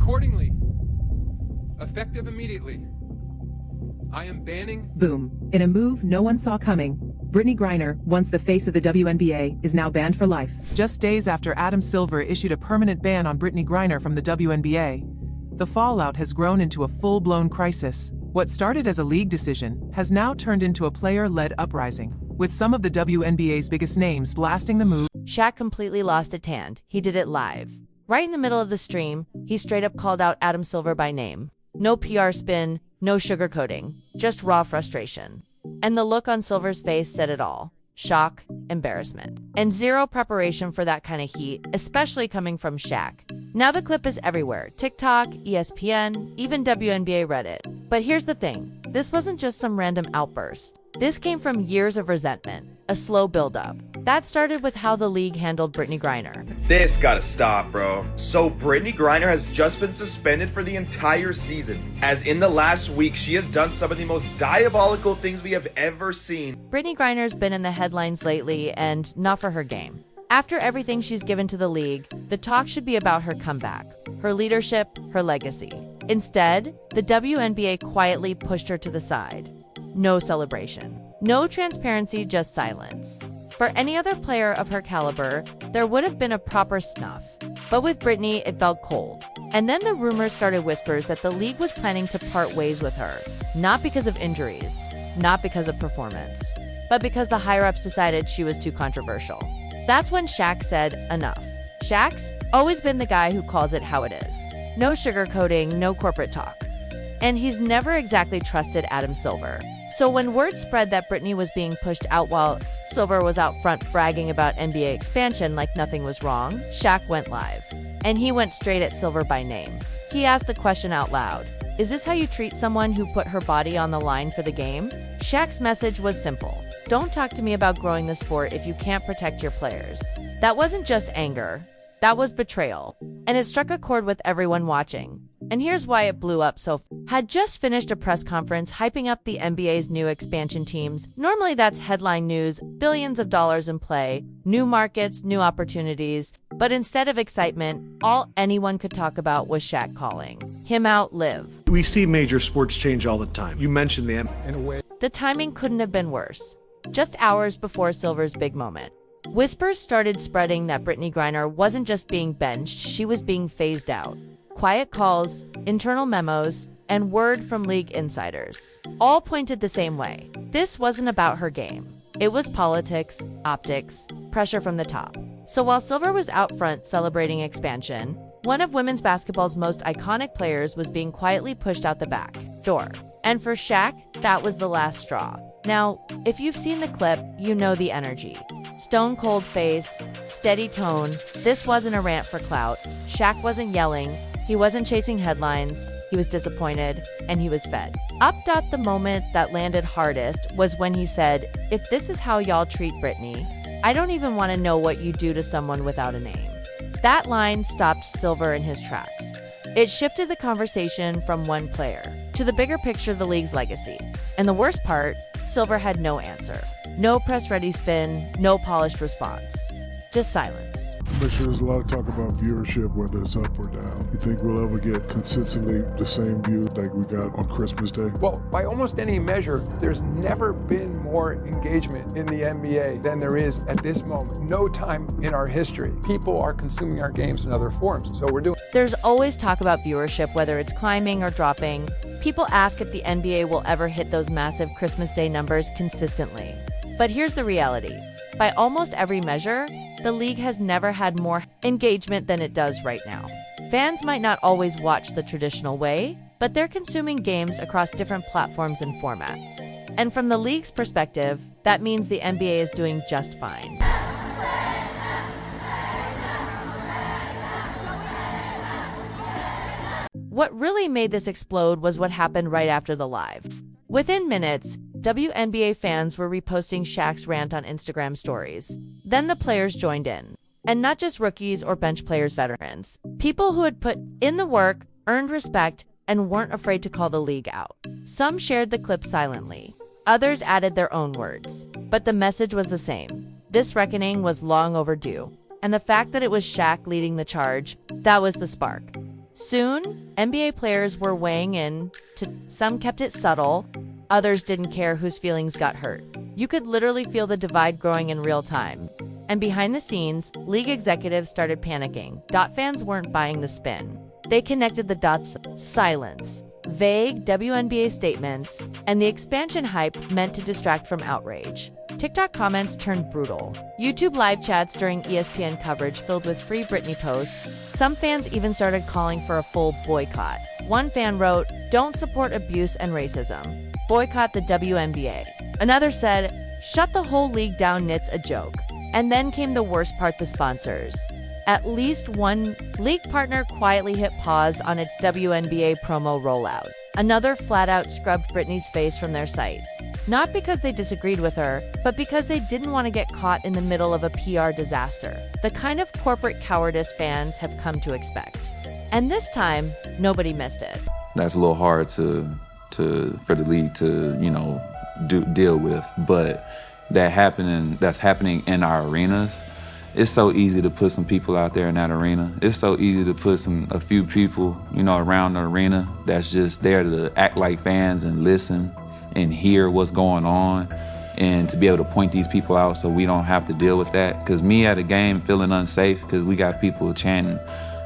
Accordingly, effective immediately, I am banning... Boom. In a move no one saw coming, Brittney Griner, once the face of the WNBA, is now banned for life. Just days after Adam Silver issued a permanent ban on Brittney Griner from the WNBA, the fallout has grown into a full-blown crisis. What started as a league decision has now turned into a player-led uprising, with some of the WNBA's biggest names blasting the move. Shaq completely lost its hand. He did it live. Right in the middle of the stream, he straight up called out Adam Silver by name. No PR spin, no sugarcoating, just raw frustration. And the look on Silver's face said it all. Shock, embarrassment, and zero preparation for that kind of heat, especially coming from Shaq. Now the clip is everywhere. TikTok, ESPN, even WNBA Reddit. But here's the thing. This wasn't just some random outburst. This came from years of resentment, a slow buildup. That started with how the league handled Brittney Griner. This gotta stop, bro. So Brittney Griner has just been suspended for the entire season, as in the last week she has done some of the most diabolical things we have ever seen. Brittney Griner's been in the headlines lately, and not for her game. After everything she's given to the league, the talk should be about her comeback, her leadership, her legacy. Instead, the WNBA quietly pushed her to the side. No celebration. No transparency, just silence. For any other player of her caliber, there would have been a proper snuff. But with Brittney, it felt cold. And then the rumors started whispers that the league was planning to part ways with her. Not because of injuries, not because of performance, but because the higher-ups decided she was too controversial. That's when Shaq said, enough. Shaq's always been the guy who calls it how it is. No sugarcoating, no corporate talk. And he's never exactly trusted Adam Silver. So when word spread that Brittney was being pushed out while Silver was out front bragging about NBA expansion like nothing was wrong, Shaq went live. And he went straight at Silver by name. He asked the question out loud. Is this how you treat someone who put her body on the line for the game? Shaq's message was simple. Don't talk to me about growing the sport if you can't protect your players. That wasn't just anger. That was betrayal. And it struck a chord with everyone watching. And here's why it blew up so had just finished a press conference hyping up the NBA's new expansion teams. Normally that's headline news, billions of dollars in play, new markets, new opportunities. But instead of excitement, all anyone could talk about was Shaq calling him out live. We see major sports change all the time. You mentioned the In a way, The timing couldn't have been worse. Just hours before Silver's big moment, whispers started spreading that Brittney Griner wasn't just being benched, she was being phased out. Quiet calls, internal memos, and word from league insiders all pointed the same way. This wasn't about her game. It was politics, optics, pressure from the top. So while Silver was out front celebrating expansion, one of women's basketball's most iconic players was being quietly pushed out the back door. And for Shaq, that was the last straw. Now, if you've seen the clip, you know the energy. Stone cold face, steady tone. This wasn't a rant for clout. Shaq wasn't yelling. He wasn't chasing headlines. He was disappointed, and he was fed. The moment that landed hardest was when he said, if this is how y'all treat Brittney, I don't even want to know what you do to someone without a name. That line stopped Silver in his tracks. It shifted the conversation from one player to the bigger picture of the league's legacy. And the worst part, Silver had no answer. No press-ready spin, no polished response. Just silence. But there's a lot of talk about viewership, whether it's up or down. You think we'll ever get consistently the same view like we got on Christmas Day? well, by almost any measure, there's never been more engagement in the NBA than there is at this moment. No time in our history. People are consuming our games in other forms, so we're doing. There's always talk about viewership, whether it's climbing or dropping. People ask if the NBA will ever hit those massive Christmas Day numbers consistently. But here's the reality. By almost every measure, the league has never had more engagement than it does right now. Fans might not always watch the traditional way, but they're consuming games across different platforms and formats. And from the league's perspective, that means the NBA is doing just fine. What really made this explode was what happened right after the live. Within minutes, WNBA fans were reposting Shaq's rant on Instagram stories. Then the players joined in. And not just rookies or bench players, veterans. People who had put in the work, earned respect, and weren't afraid to call the league out. Some shared the clip silently. Others added their own words. But the message was the same. This reckoning was long overdue. And the fact that it was Shaq leading the charge, that was the spark. Soon, NBA players were weighing in. Some kept it subtle, others didn't care whose feelings got hurt. You could literally feel the divide growing in real time. And behind the scenes, league executives started panicking. Fans weren't buying the spin. They connected the dots: silence, vague WNBA statements, and the expansion hype meant to distract from outrage. TikTok comments turned brutal. YouTube live chats during ESPN coverage filled with free Brittney posts. Some fans even started calling for a full boycott. One fan wrote, "Don't support abuse and racism. Boycott the WNBA." Another said, "Shut the whole league down, it's a joke." And then came the worst part: the sponsors. At least one league partner quietly hit pause on its WNBA promo rollout. Another flat out scrubbed Brittney's face from their site. Not because they disagreed with her, but because they didn't want to get caught in the middle of a PR disaster. The kind of corporate cowardice fans have come to expect. And this time, nobody missed it. That's a little hard for the league to, deal with, but that's happening in our arenas. It's so easy to put some people out there in that arena. It's so easy to put a few people, around the arena that's just there to act like fans and listen and hear what's going on, and to be able to point these people out so we don't have to deal with that. Because me at a game feeling unsafe because we got people chanting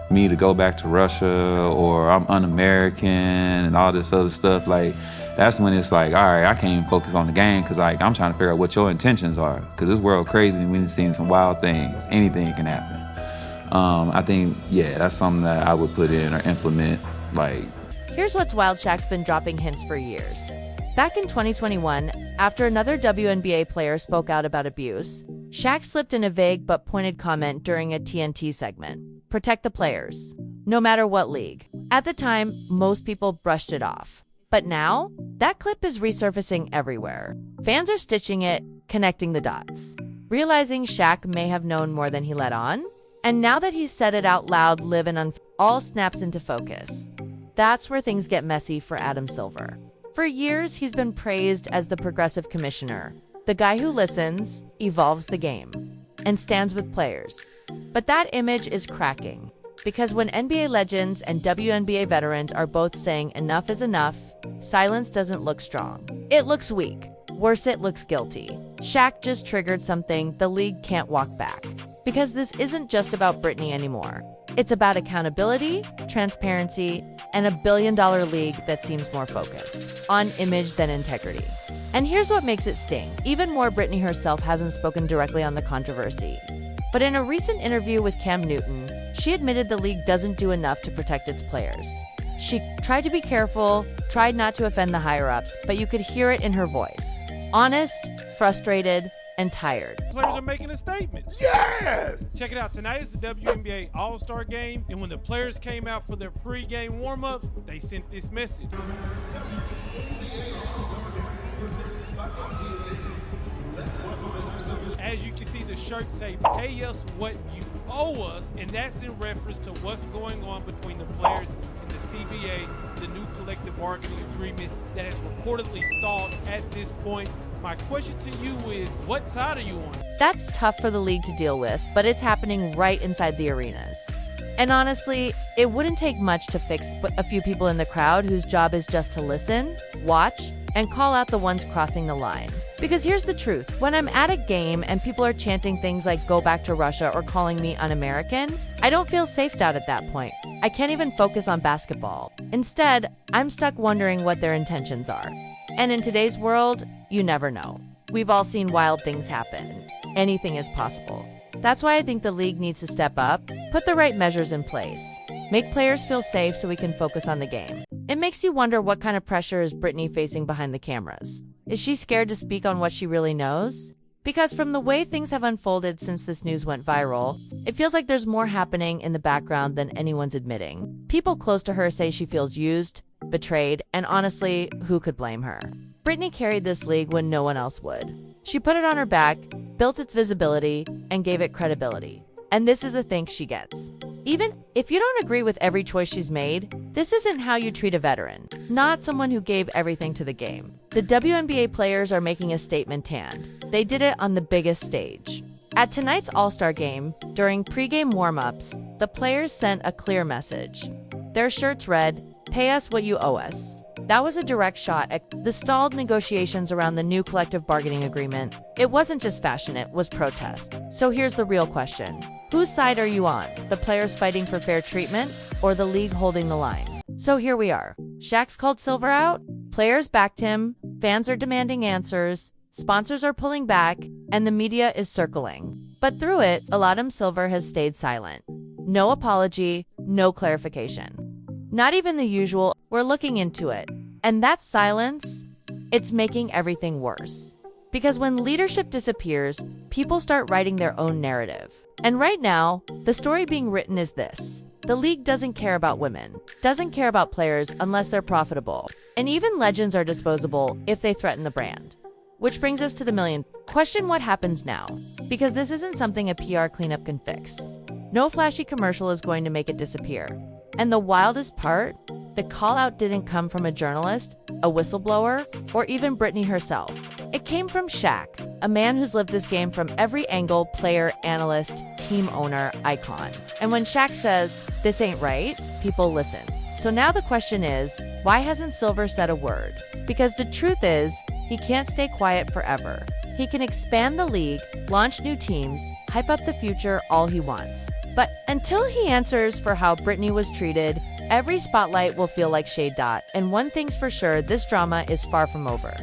me to go back to Russia or I'm un-American and all this other stuff, that's when it's like, all right, I can't even focus on the game because I'm trying to figure out what your intentions are, because this world crazy and we've seen some wild things. Anything can happen. I think, that's something that I would put in or implement. Here's what's wild: Shaq's been dropping hints for years. Back in 2021, after another WNBA player spoke out about abuse, Shaq slipped in a vague but pointed comment during a TNT segment: "Protect the players, no matter what league." At the time, most people brushed it off. But now, that clip is resurfacing everywhere. Fans are stitching it, connecting the dots, realizing Shaq may have known more than he let on. And now that he's said it out loud, all snaps into focus. That's where things get messy for Adam Silver. For years, he's been praised as the progressive commissioner, the guy who listens, evolves the game, and stands with players. But that image is cracking, because when NBA legends and WNBA veterans are both saying enough is enough, silence doesn't look strong. It looks weak. Worse, it looks guilty. Shaq just triggered something the league can't walk back. Because this isn't just about Brittney anymore. It's about accountability, transparency, and a billion-dollar league that seems more focused on image than integrity. And here's what makes it sting. Even more, Brittney herself hasn't spoken directly on the controversy. But in a recent interview with Cam Newton, she admitted the league doesn't do enough to protect its players. She tried to be careful, tried not to offend the higher-ups, but you could hear it in her voice. Honest, frustrated, and tired. Players are making a statement. Yes! Check it out. Tonight is the WNBA All-Star Game, and when the players came out for their pre-game warm-ups, they sent this message. As you can see, the shirts say, "Pay us what you owe us," and that's in reference to what's going on between the players and the CBA, the new collective bargaining agreement that has reportedly stalled at this point. My question to you is, what side are you on? That's tough for the league to deal with, but it's happening right inside the arenas. And honestly, it wouldn't take much to fix a few people in the crowd whose job is just to listen, watch, and call out the ones crossing the line. Because here's the truth: when I'm at a game and people are chanting things like "Go back to Russia" or calling me un-American, I don't feel safed out at that point. I can't even focus on basketball. Instead, I'm stuck wondering what their intentions are. And in today's world, you never know. We've all seen wild things happen. Anything is possible. That's why I think the league needs to step up, put the right measures in place, make players feel safe so we can focus on the game. It makes you wonder, what kind of pressure is Brittney facing behind the cameras? Is she scared to speak on what she really knows? Because from the way things have unfolded since this news went viral, it feels like there's more happening in the background than anyone's admitting. People close to her say she feels used, betrayed, and honestly, who could blame her? Brittney carried this league when no one else would. She put it on her back, built its visibility, and gave it credibility. And this is a thanks she gets. Even if you don't agree with every choice she's made, this isn't how you treat a veteran, not someone who gave everything to the game. The WNBA players are making a statement, and they did it on the biggest stage. At tonight's All-Star Game, during pre-game warm-ups, the players sent a clear message. Their shirts read, "Pay us what you owe us." That was a direct shot at the stalled negotiations around the new collective bargaining agreement. It wasn't just fashion, it was protest. So here's the real question. Whose side are you on? The players fighting for fair treatment or the league holding the line? So here we are. Shaq's called Silver out, players backed him, fans are demanding answers, sponsors are pulling back, and the media is circling. But through it, Adam Silver has stayed silent. No apology, no clarification. Not even the usual, "We're looking into it." And that silence, it's making everything worse. Because when leadership disappears, people start writing their own narrative. And right now, the story being written is this. The league doesn't care about women, doesn't care about players unless they're profitable. And even legends are disposable if they threaten the brand. Which brings us to the million question: what happens now? Because this isn't something a PR cleanup can fix. No flashy commercial is going to make it disappear. And the wildest part, the call out didn't come from a journalist, a whistleblower, or even Brittney herself. It came from Shaq, a man who's lived this game from every angle: player, analyst, team owner, icon. And when Shaq says, "This ain't right," people listen. So now the question is, why hasn't Silver said a word? Because the truth is, he can't stay quiet forever. He can expand the league, launch new teams, hype up the future all he wants. But until he answers for how Brittney was treated, every spotlight will feel like shade. And one thing's for sure, this drama is far from over.